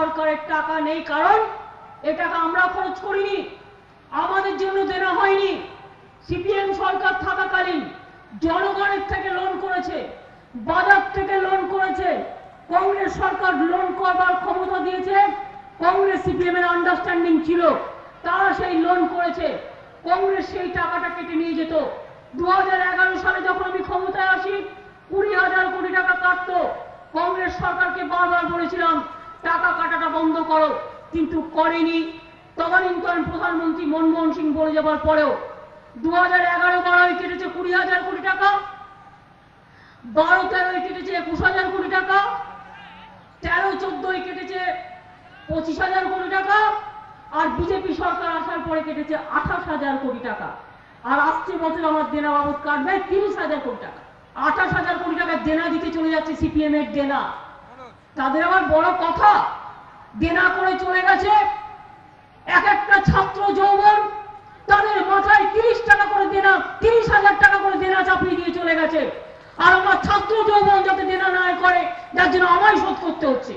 সরকারের টাকা নেই, কারণ এ টাকা আমরা খরচ করিনি, আমাদের জন্য দেনা হয়নি। সিপিএম সরকার থাকাকালীন জনগণের থেকে লোন করেছে, বাজার থেকে লোন করেছে। কংগ্রেস সরকার লোন করবার ক্ষমতা দিয়েছে, কংগ্রেস সিপিএম এর আন্ডারস্ট্যান্ডিং ছিল, তারা সেই লোন করেছে। কংগ্রেস সেই টাকাটা কেটে নিয়ে যেত। 2011 সালে যখন আমি ক্ষমতায় আসি 20,000 কোটি টাকা কাটতো। কংগ্রেস সরকারকে বারবার বলেছিলাম টাকা কাটাটা বন্ধ করো, কিন্তু করেনি। তদানীন্তন প্রধানমন্ত্রী মনমোহন সিং বলে যাবার পরেও 2011-12 কেটেছে 20,000 কোটি টাকা, 12-13 কেটেছে 21,000 কোটি টাকা, 13-14 কেটেছে 25,000 কোটি টাকা, আর বিজেপি সরকার আসার পরে কেটেছে 28,000 কোটি টাকা। আর আসছে বছর আমার দেনা বাবদ কাটবে 30,000 কোটি টাকা। 28,000 কোটি টাকা দেনা দিতে চলে যাচ্ছে সিপিএম এর দেনা। তাদের আবার বড় কথা, দেনা করে চলে গেছে এক একটা ছাত্র যৌবন, তাদের মাথায় 30 টাকা করে দেনা, 30,000 টাকা করে দেনা চাপিয়ে দিয়ে চলে গেছে। আর আমার ছাত্র যৌবন যাতে দেনা না করে, যার জন্য আমায় শোধ করতে হচ্ছে।